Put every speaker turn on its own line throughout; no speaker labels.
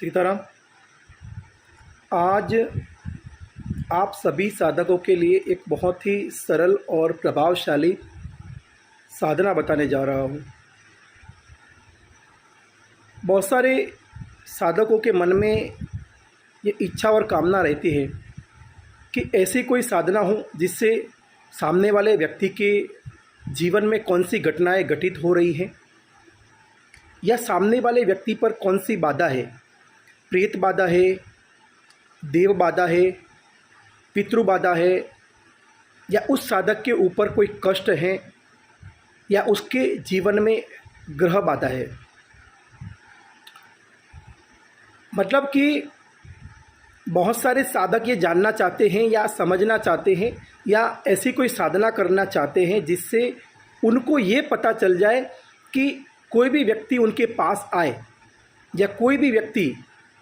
सीताराम। आज आप सभी साधकों के लिए एक बहुत ही सरल और प्रभावशाली साधना बताने जा रहा हूँ। बहुत सारे साधकों के मन में ये इच्छा और कामना रहती है कि ऐसी कोई साधना हो जिससे सामने वाले व्यक्ति के जीवन में कौन सी घटनाएं घटित हो रही हैं या सामने वाले व्यक्ति पर कौन सी बाधा है, प्रेत बाधा है, देव बाधा है, पितृ बाधा है, या उस साधक के ऊपर कोई कष्ट है या उसके जीवन में ग्रह बाधा है। मतलब कि बहुत सारे साधक ये जानना चाहते हैं या समझना चाहते हैं या ऐसी कोई साधना करना चाहते हैं जिससे उनको ये पता चल जाए कि कोई भी व्यक्ति उनके पास आए या कोई भी व्यक्ति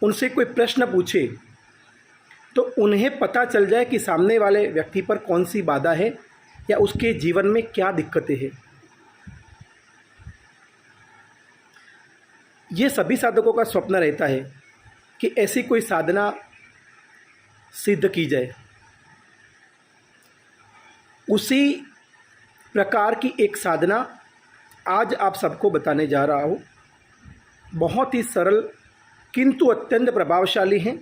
उनसे कोई प्रश्न पूछे तो उन्हें पता चल जाए कि सामने वाले व्यक्ति पर कौन सी बाधा है या उसके जीवन में क्या दिक्कतें हैं। ये सभी साधकों का स्वप्न रहता है कि ऐसी कोई साधना सिद्ध की जाए। उसी प्रकार की एक साधना आज आप सबको बताने जा रहा हूँ। बहुत ही सरल किंतु अत्यंत प्रभावशाली है।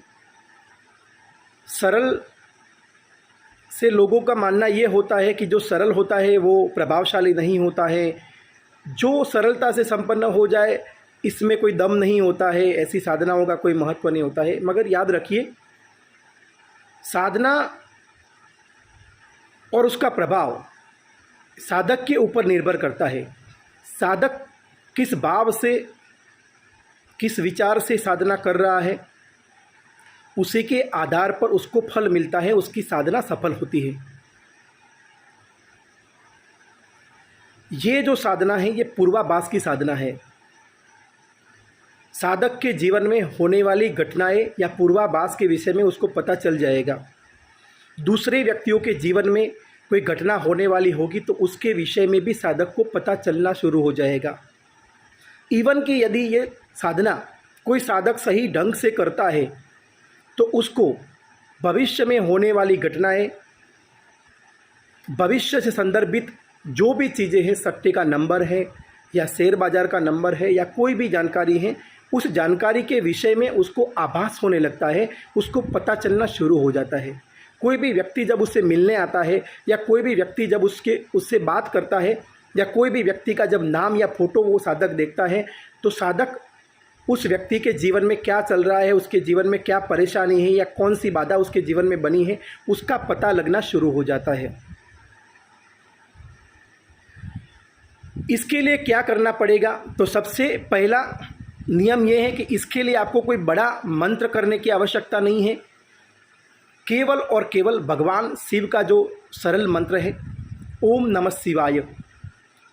सरल से लोगों का मानना ये होता है कि जो सरल होता है वो प्रभावशाली नहीं होता है, जो सरलता से संपन्न हो जाए इसमें कोई दम नहीं होता है, ऐसी साधनाओं का कोई महत्व नहीं होता है। मगर याद रखिए, साधना और उसका प्रभाव साधक के ऊपर निर्भर करता है। साधक किस भाव से, किस विचार से साधना कर रहा है, उसी के आधार पर उसको फल मिलता है, उसकी साधना सफल होती है। ये जो साधना है ये पूर्वाभास की साधना है। साधक के जीवन में होने वाली घटनाएं या पूर्वाभास के विषय में उसको पता चल जाएगा। दूसरे व्यक्तियों के जीवन में कोई घटना होने वाली होगी तो उसके विषय में भी साधक को पता चलना शुरू हो जाएगा। इवन कि यदि ये साधना कोई साधक सही ढंग से करता है तो उसको भविष्य में होने वाली घटनाएं, भविष्य से संदर्भित जो भी चीज़ें हैं, सट्टे का नंबर है या शेयर बाजार का नंबर है या कोई भी जानकारी है, उस जानकारी के विषय में उसको आभास होने लगता है, उसको पता चलना शुरू हो जाता है। कोई भी व्यक्ति जब उससे मिलने आता है या कोई भी व्यक्ति जब उससे बात करता है या कोई भी व्यक्ति का जब नाम या फोटो वो साधक देखता है तो साधक उस व्यक्ति के जीवन में क्या चल रहा है, उसके जीवन में क्या परेशानी है या कौन सी बाधा उसके जीवन में बनी है, उसका पता लगना शुरू हो जाता है। इसके लिए क्या करना पड़ेगा? तो सबसे पहला नियम यह है कि इसके लिए आपको कोई बड़ा मंत्र करने की आवश्यकता नहीं है। केवल और केवल भगवान शिव का जो सरल मंत्र है, ओम नमः शिवाय,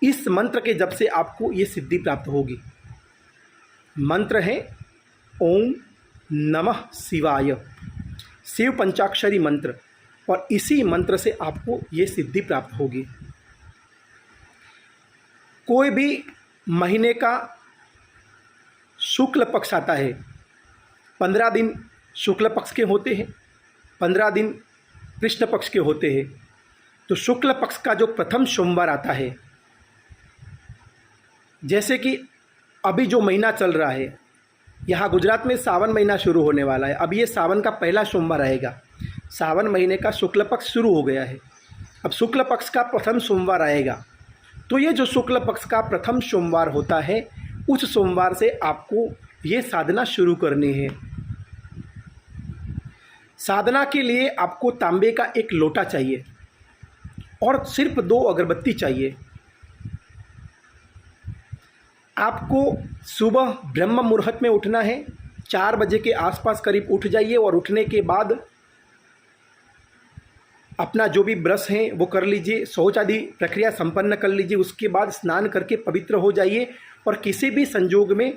इस मंत्र के जप से आपको ये सिद्धि प्राप्त होगी। मंत्र है ओम नमः शिवाय, शिव पंचाक्षरी मंत्र, और इसी मंत्र से आपको ये सिद्धि प्राप्त होगी। कोई भी महीने का शुक्ल पक्ष आता है, 15 दिन शुक्ल पक्ष के होते हैं, 15 दिन कृष्ण पक्ष के होते हैं। तो शुक्ल पक्ष का जो प्रथम सोमवार आता है, जैसे कि अभी जो महीना चल रहा है, यहाँ गुजरात में सावन महीना शुरू होने वाला है। अब ये सावन का पहला सोमवार आएगा। सावन महीने का शुक्ल पक्ष शुरू हो गया है। अब शुक्ल पक्ष का प्रथम सोमवार आएगा। तो ये जो शुक्ल पक्ष का प्रथम सोमवार होता है, उस सोमवार से आपको ये साधना शुरू करनी है। साधना के लिए आपको तांबे का एक लोटा चाहिए और सिर्फ 2 अगरबत्ती चाहिए। आपको सुबह ब्रह्म मुहूर्त में उठना है, 4 बजे के आसपास करीब उठ जाइए और उठने के बाद अपना जो भी ब्रश है वो कर लीजिए, शौच आदि प्रक्रिया संपन्न कर लीजिए। उसके बाद स्नान करके पवित्र हो जाइए और किसी भी संजोग में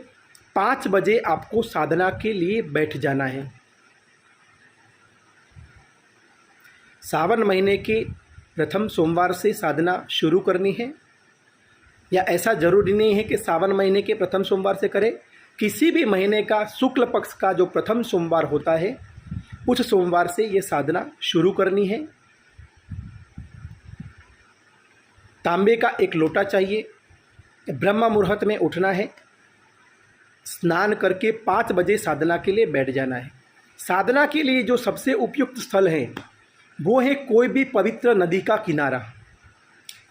5 बजे आपको साधना के लिए बैठ जाना है। सावन महीने के प्रथम सोमवार से साधना शुरू करनी है, या ऐसा जरूरी नहीं है कि सावन महीने के प्रथम सोमवार से करें। किसी भी महीने का शुक्ल पक्ष का जो प्रथम सोमवार होता है उस सोमवार से ये साधना शुरू करनी है। तांबे का एक लोटा चाहिए, ब्रह्म मुहूर्त में उठना है, स्नान करके 5 बजे साधना के लिए बैठ जाना है। साधना के लिए जो सबसे उपयुक्त स्थल है वो है कोई भी पवित्र नदी का किनारा,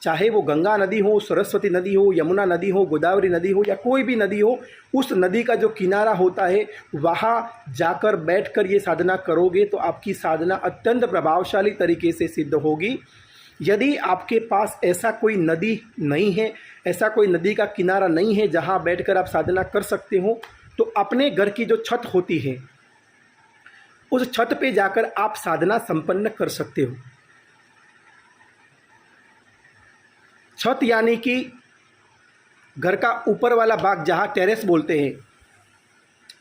चाहे वो गंगा नदी हो, सरस्वती नदी हो, यमुना नदी हो, गोदावरी नदी हो या कोई भी नदी हो। उस नदी का जो किनारा होता है वहाँ जाकर बैठकर ये साधना करोगे तो आपकी साधना अत्यंत प्रभावशाली तरीके से सिद्ध होगी। यदि आपके पास ऐसा कोई नदी नहीं है, ऐसा कोई नदी का किनारा नहीं है जहाँ बैठकर आप साधना कर सकते हो, तो अपने घर की जो छत होती है उस छत पे जाकर आप साधना संपन्न कर सकते हो। छत यानी कि घर का ऊपर वाला भाग जहाँ टेरेस बोलते हैं,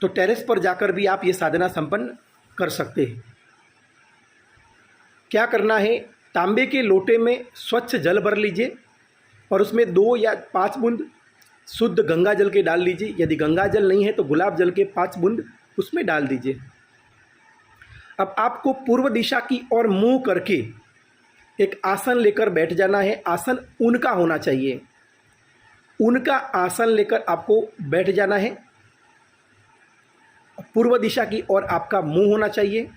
तो टेरेस पर जाकर भी आप ये साधना संपन्न कर सकते हैं। क्या करना है, तांबे के लोटे में स्वच्छ जल भर लीजिए और उसमें 2 या 5 बूंद शुद्ध गंगा जल के डाल लीजिए। यदि गंगा जल नहीं है तो गुलाब जल के 5 बूंद उसमें डाल दीजिए। अब आपको पूर्व दिशा की ओर मुंह करके एक आसन लेकर बैठ जाना है। आसन ऊन का होना चाहिए। ऊन का आसन लेकर आपको बैठ जाना है। पूर्व दिशा की ओर आपका मुंह होना चाहिए।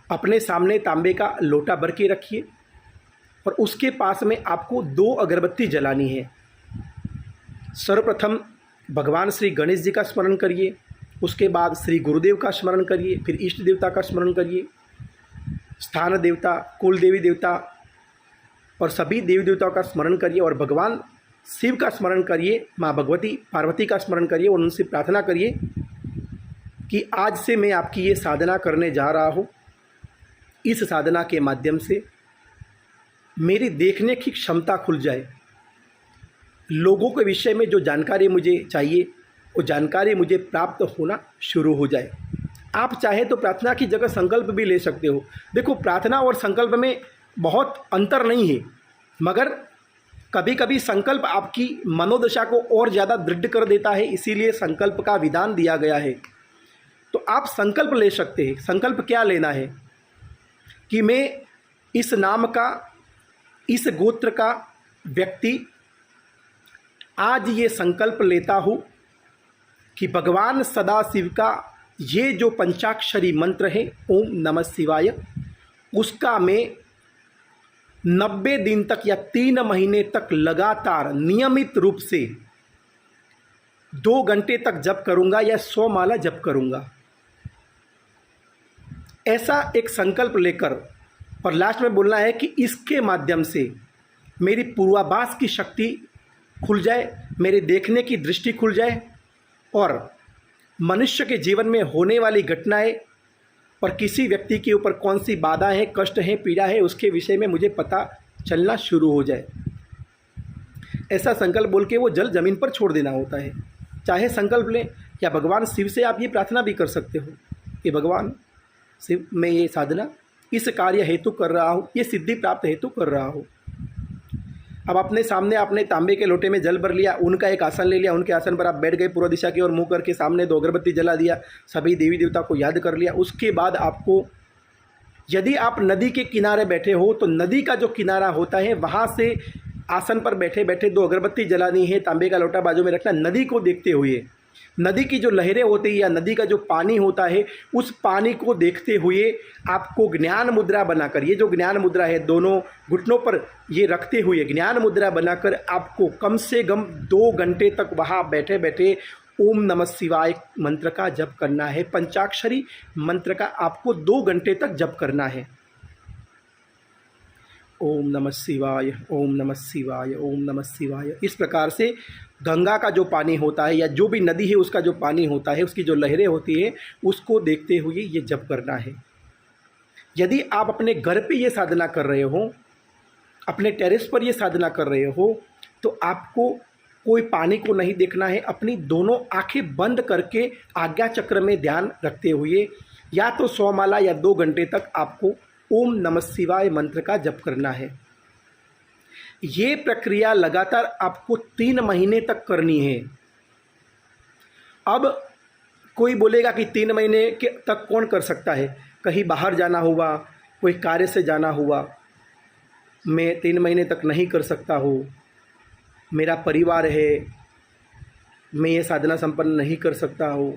अपने सामने तांबे का लोटा भर के रखिए और उसके पास में आपको 2 अगरबत्ती जलानी है। सर्वप्रथम भगवान श्री गणेश जी का स्मरण करिए, उसके बाद श्री गुरुदेव का स्मरण करिए, फिर इष्ट देवता का स्मरण करिए, स्थान देवता, कुल देवी देवता और सभी देवी देवताओं का स्मरण करिए और भगवान शिव का स्मरण करिए, माँ भगवती पार्वती का स्मरण करिए और उनसे प्रार्थना करिए कि आज से मैं आपकी ये साधना करने जा रहा हूँ। इस साधना के माध्यम से मेरी देखने की क्षमता खुल जाए, लोगों के विषय में जो जानकारी मुझे चाहिए वो जानकारी मुझे प्राप्त होना शुरू हो जाए। आप चाहे तो प्रार्थना की जगह संकल्प भी ले सकते हो। देखो, प्रार्थना और संकल्प में बहुत अंतर नहीं है, मगर कभी कभी संकल्प आपकी मनोदशा को और ज़्यादा दृढ़ कर देता है, इसीलिए संकल्प का विधान दिया गया है। तो आप संकल्प ले सकते हैं। संकल्प क्या लेना है कि मैं इस नाम का, इस गोत्र का व्यक्ति आज ये संकल्प लेता हूँ कि भगवान सदाशिव का ये जो पंचाक्षरी मंत्र है ओम नमः शिवाय, उसका मैं 90 दिन तक या 3 महीने तक लगातार नियमित रूप से 2 घंटे तक जप करूँगा या 100 माला जप करूँगा। ऐसा एक संकल्प लेकर और लास्ट में बोलना है कि इसके माध्यम से मेरी पूर्वाभास की शक्ति खुल जाए, मेरे देखने की दृष्टि खुल जाए और मनुष्य के जीवन में होने वाली घटनाएं और किसी व्यक्ति के ऊपर कौन सी बाधाएं हैं, कष्ट हैं, पीड़ा है, उसके विषय में मुझे पता चलना शुरू हो जाए। ऐसा संकल्प बोल के वो जल ज़मीन पर छोड़ देना होता है। चाहे संकल्प लें या भगवान शिव से आप ये प्रार्थना भी कर सकते हो कि भगवान शिव, मैं ये साधना इस कार्य हेतु कर रहा हूँ, ये सिद्धि प्राप्त हेतु कर रहा हूँ। अब अपने सामने आपने तांबे के लोटे में जल भर लिया, उनका एक आसन ले लिया, उनके आसन पर आप बैठ गए, पूर्व दिशा की ओर मुँह करके सामने 2 अगरबत्ती जला दिया, सभी देवी देवता को याद कर लिया। उसके बाद आपको, यदि आप नदी के किनारे बैठे हो तो नदी का जो किनारा होता है वहाँ से आसन पर बैठे बैठे 2 अगरबत्ती जलानी है, तांबे का लोटा बाजू में रखना, नदी को देखते हुए, नदी की जो लहरें होती है या नदी का जो पानी होता है उस पानी को देखते हुए आपको ज्ञान मुद्रा बनाकर, ये जो ज्ञान मुद्रा है दोनों घुटनों पर ये रखते हुए ज्ञान मुद्रा बनाकर आपको कम से कम 2 घंटे तक वहाँ बैठे बैठे ओम नमः शिवाय मंत्र का जप करना है। पंचाक्षरी मंत्र का आपको 2 घंटे तक जप करना है। ओम नमः शिवाय, ओम नमः शिवाय, ओम नमः शिवाय। इस प्रकार से गंगा का जो पानी होता है या जो भी नदी है उसका जो पानी होता है, उसकी जो लहरें होती है, उसको देखते हुए ये जप करना है। यदि आप अपने घर पे ये साधना कर रहे हो, अपने टेरेस पर ये साधना कर रहे हो, तो आपको कोई पानी को नहीं देखना है। अपनी दोनों आंखें बंद करके आज्ञा चक्र में ध्यान रखते हुए या तो 100 माला या 2 घंटे तक आपको ओम नमः शिवाय मंत्र का जप करना है। ये प्रक्रिया लगातार आपको 3 महीने तक करनी है। अब कोई बोलेगा कि 3 महीने के तक कौन कर सकता है, कहीं बाहर जाना हुआ, कोई कार्य से जाना हुआ, मैं 3 महीने तक नहीं कर सकता हूँ, मेरा परिवार है, मैं ये साधना संपन्न नहीं कर सकता हूँ।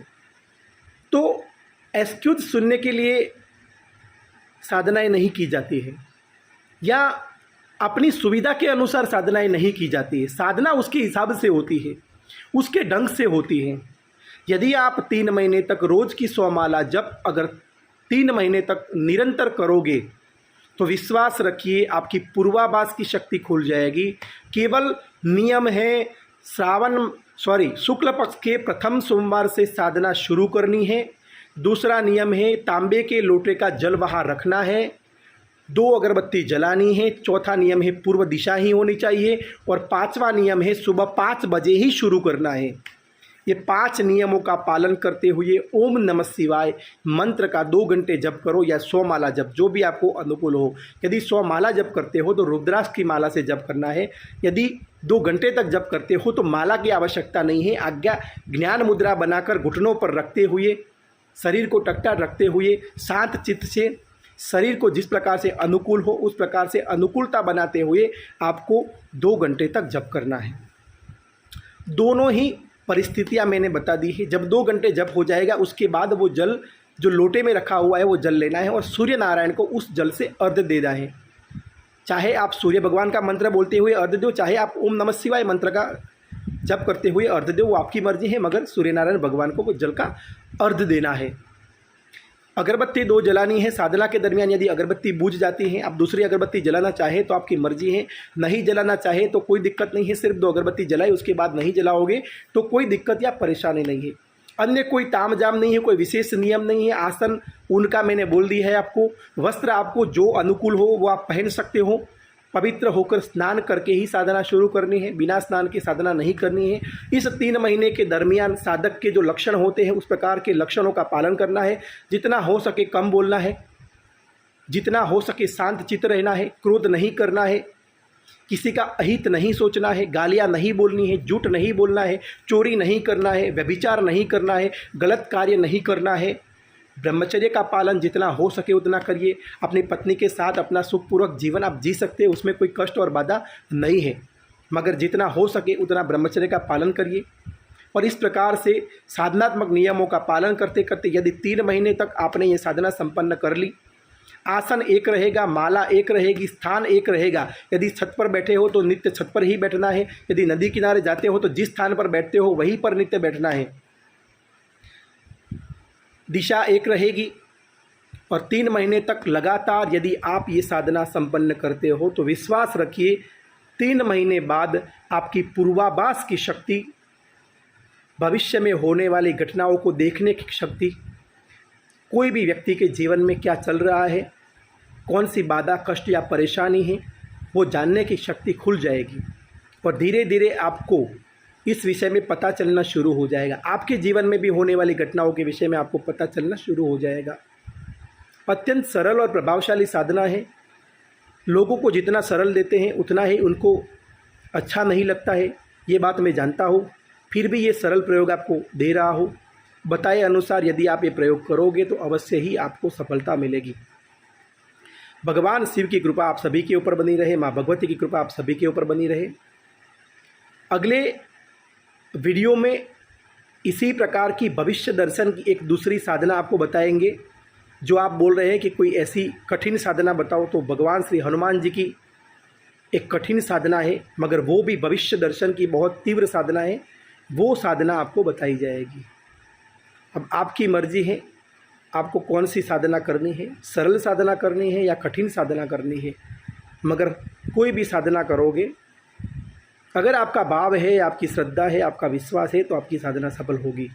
तो एक्सक्यूज सुनने के लिए साधनाएं नहीं की जाती है, या अपनी सुविधा के अनुसार साधनाएं नहीं की जाती है। साधना उसके हिसाब से होती है, उसके ढंग से होती है। यदि आप 3 महीने तक रोज़ की 100 माला जप अगर 3 महीने तक निरंतर करोगे तो विश्वास रखिए आपकी पूर्वाभास की शक्ति खुल जाएगी। केवल नियम है शुक्ल पक्ष के प्रथम सोमवार से साधना शुरू करनी है। दूसरा नियम है तांबे के लोटे का जल वहाँ रखना है, 2 अगरबत्ती जलानी है। चौथा नियम है पूर्व दिशा ही होनी चाहिए, और 5वां नियम है सुबह 5 बजे ही शुरू करना है। ये 5 नियमों का पालन करते हुए ओम नमः शिवाय मंत्र का 2 घंटे जप करो, या 100 माला जप, जो भी आपको अनुकूल हो। यदि 100 माला जप करते हो तो रुद्राक्ष की माला से जप करना है। यदि 2 घंटे तक जप करते हो तो माला की आवश्यकता नहीं है। आज्ञा ज्ञान मुद्रा बनाकर घुटनों पर रखते हुए, शरीर को टकटा रखते हुए, शांत चित्त से शरीर को जिस प्रकार से अनुकूल हो उस प्रकार से अनुकूलता बनाते हुए आपको 2 घंटे तक जप करना है। दोनों ही परिस्थितियां मैंने बता दी है। जब 2 घंटे जप हो जाएगा उसके बाद वो जल जो लोटे में रखा हुआ है वो जल लेना है और सूर्य नारायण को उस जल से अर्घ्य देना है। चाहे आप सूर्य भगवान का मंत्र बोलते हुए अर्घ्य दो, चाहे आप ओम नमः शिवाय मंत्र का जप करते हुए अर्घ्य दो, वो आपकी मर्जी है, मगर सूर्य नारायण भगवान को वो जल का अर्घ्य देना है। अगरबत्ती 2 जलानी है। साधना के दरमियान यदि अगरबत्ती बुझ जाती है, आप दूसरी अगरबत्ती जलाना चाहे तो आपकी मर्जी है, नहीं जलाना चाहे तो कोई दिक्कत नहीं है। सिर्फ 2 अगरबत्ती जलाई, उसके बाद नहीं जलाओगे तो कोई दिक्कत या परेशानी नहीं है। अन्य कोई ताम जाम नहीं है, कोई विशेष नियम नहीं है। आसन उनका मैंने बोल दिया है आपको। वस्त्र आपको जो अनुकूल हो वो आप पहन सकते हो। पवित्र होकर स्नान करके ही साधना शुरू करनी है, बिना स्नान के साधना नहीं करनी है। इस 3 महीने के दरमियान साधक के जो लक्षण होते हैं उस प्रकार के लक्षणों का पालन करना है। जितना हो सके कम बोलना है, जितना हो सके शांत चित्त रहना है, क्रोध नहीं करना है, किसी का अहित नहीं सोचना है, गालियाँ नहीं बोलनी है, झूठ नहीं बोलना है, चोरी नहीं करना है, व्यभिचार नहीं करना है, गलत कार्य नहीं करना है। ब्रह्मचर्य का पालन जितना हो सके उतना करिए। अपनी पत्नी के साथ अपना सुखपूर्वक जीवन आप जी सकते हैं, उसमें कोई कष्ट और बाधा नहीं है, मगर जितना हो सके उतना ब्रह्मचर्य का पालन करिए। और इस प्रकार से साधनात्मक नियमों का पालन करते करते यदि 3 महीने तक आपने ये साधना संपन्न कर ली, आसन एक रहेगा, माला एक रहेगी, स्थान एक रहेगा। यदि छत पर बैठे हो तो नित्य छत पर ही बैठना है, यदि नदी किनारे जाते हो तो जिस स्थान पर बैठते हो वहीं पर नित्य बैठना है। दिशा एक रहेगी। और 3 महीने तक लगातार यदि आप ये साधना संपन्न करते हो तो विश्वास रखिए 3 महीने बाद आपकी पूर्वाभास की शक्ति, भविष्य में होने वाली घटनाओं को देखने की शक्ति, कोई भी व्यक्ति के जीवन में क्या चल रहा है, कौन सी बाधा, कष्ट या परेशानी है, वो जानने की शक्ति खुल जाएगी। और धीरे धीरे आपको इस विषय में पता चलना शुरू हो जाएगा। आपके जीवन में भी होने वाली घटनाओं के विषय में आपको पता चलना शुरू हो जाएगा। अत्यंत सरल और प्रभावशाली साधना है। लोगों को जितना सरल देते हैं उतना ही उनको अच्छा नहीं लगता है, ये बात मैं जानता हूँ। फिर भी ये सरल प्रयोग आपको दे रहा हूँ। बताए अनुसार यदि आप ये प्रयोग करोगे तो अवश्य ही आपको सफलता मिलेगी। भगवान शिव की कृपा आप सभी के ऊपर बनी रहे, माँ भगवती की कृपा आप सभी के ऊपर बनी रहे। अगले वीडियो में इसी प्रकार की भविष्य दर्शन की एक दूसरी साधना आपको बताएंगे। जो आप बोल रहे हैं कि कोई ऐसी कठिन साधना बताओ, तो भगवान श्री हनुमान जी की एक कठिन साधना है, मगर वो भी भविष्य दर्शन की बहुत तीव्र साधना है। वो साधना आपको बताई जाएगी। अब आपकी मर्जी है आपको कौन सी साधना करनी है, सरल साधना करनी है या कठिन साधना करनी है। मगर कोई भी साधना करोगे, अगर आपका भाव है, आपकी श्रद्धा है, आपका विश्वास है, तो आपकी साधना सफल होगी।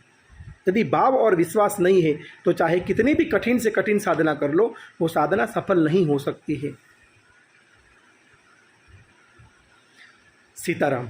यदि भाव और विश्वास नहीं है तो चाहे कितनी भी कठिन से कठिन साधना कर लो, वो साधना सफल नहीं हो सकती है। सीताराम।